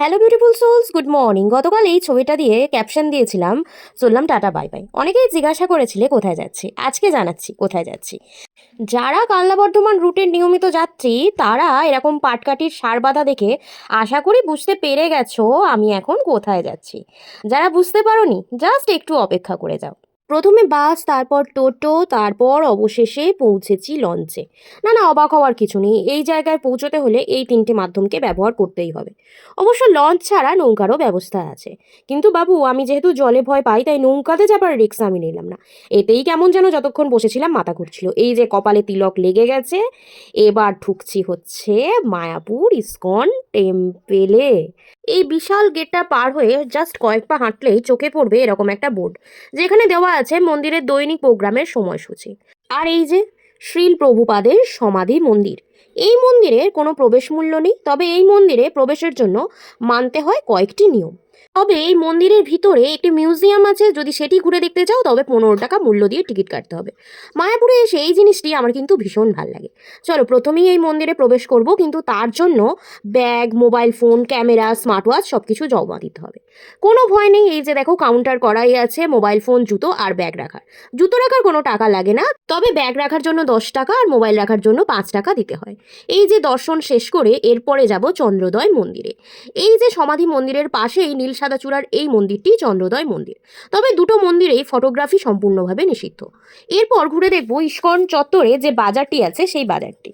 Hello beautiful souls, good morning. গতকাল এই ছবিটা দিয়ে ক্যাপশন দিয়েছিলাম, চললাম টাটা বাই বাই। অনেকেই জিজ্ঞাসা করেছিলে কোথায় যাচ্ছি। আজকে জানাচ্ছি কোথায় যাচ্ছি। যারা কালনা বর্ধমান রুটের নিয়মিত যাত্রী তারা এরকম পাটকাঠির সার বাঁধা দেখে আশা করি বুঝতে পেরে গেছো আমি এখন কোথায় যাচ্ছি। যারা বুঝতে পারোনি জাস্ট একটু অপেক্ষা করে যাও। প্রথমে বাস, তারপর টোটো, তারপর অবশেষে পৌঁছেছি লঞ্চে। না না, অবাক হওয়ার কিছু নেই। এই জায়গায় পৌঁছতে হলে এই তিনটে মাধ্যমকে ব্যবহার করতেই হবে। অবশ্য লঞ্চ ছাড়া নৌকারও ব্যবস্থা আছে। কিন্তু বাবু, আমি যেহেতু জলে ভয় পাই তাই নৌকাতে যাবার রিস্ক আমি নিলাম না। এতেই কেমন যেন যতক্ষণ বসেছিলাম মাথা ঘুরছিল। এই যে কপালে তিলক লেগে গেছে। এবার ঢুকছি হচ্ছে মায়াপুর ইসকন টেম্পেলে। এই বিশাল গেটটা পার হয়ে জাস্ট কয়েক পা হাঁটলেই চোখে পড়বে এরকম একটা বোর্ড, যেখানে দেওয়া আছে মন্দিরের দৈনিক প্রোগ্রামের সময়সূচি। আর এই যে শ্রীল প্রভুপাদের সমাধি মন্দির। এই মন্দিরের কোনো প্রবেশ মূল্য নেই, তবে এই মন্দিরে প্রবেশের জন্য মানতে হয় কয়েকটি নিয়ম। তবে এই মন্দিরের ভিতরে একটি মিউজিয়াম আছে, যদি সেটি ঘুরে দেখতে চাও তবে 15 টাকা মূল্য দিয়ে টিকিট কাটতে হবে। মায়াপুরে এসে এই জিনিসটি আমার কিন্তু ভীষণ ভাল লাগে। চলো প্রথমেই এই মন্দিরে প্রবেশ করব, কিন্তু তার জন্য bag, mobile phone, camera, smart watch সব কিছু জমা দিতে হবে। কোনো ভয় নেই, এই যে দেখো কাউন্টার করাই আছে। মোবাইল ফোন, জুতো আর ব্যাগ রাখার। জুতো রাখার কোনো টাকা লাগে না, তবে ব্যাগ রাখার জন্য 10 টাকা আর মোবাইল রাখার জন্য 5 টাকা দিতে হয়। এই যে দর্শন শেষ করে এরপরে যাব চন্দ্রোদয় মন্দিরে। এই যে সমাধি মন্দিরের পাশেই নীল সাদা চূড়ার এই মন্দিরটি চন্দ্রোদয় মন্দির। তবে দুটো মন্দিরেই ফটোগ্রাফি সম্পূর্ণভাবে নিষিদ্ধ। এরপর ঘুরে দেখবো ইস্কন চত্বরে যে বাজারটি আছে সেই বাজারটি।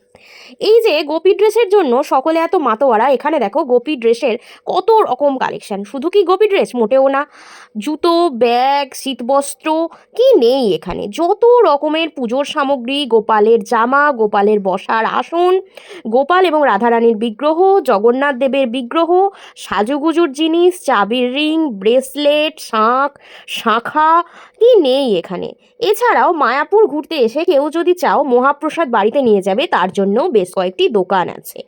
এই যে গোপী ড্রেসের জন্য সকলে এত মাতোয়ারা, এখানে দেখো গোপী ড্রেসের কত রকম কালেকশন। শুধু কি গোপী ড্রেস? মোটেও না। জুতো, ব্যাগ, শীতবস্ত্র, কি নেই এখানে? যত রকমের পুজোর সামগ্রী, গোপালের জামা, গোপালের বসার আসন, গোপাল এবং রাধারানীর বিগ্রহ, জগন্নাথ দেবের বিগ্রহ, সাজুগুজুর জিনিস, চাবির রিং, ব্রেসলেট, শাঁখা, কি নেই এখানে? এছাড়াও মায়াপুর ঘুরতে এসে কেউ যদি চাও মহাপ্রসাদ বাড়িতে নিয়ে যাবে, তার জন্য বেশ কয়েকটি দোকান আছে।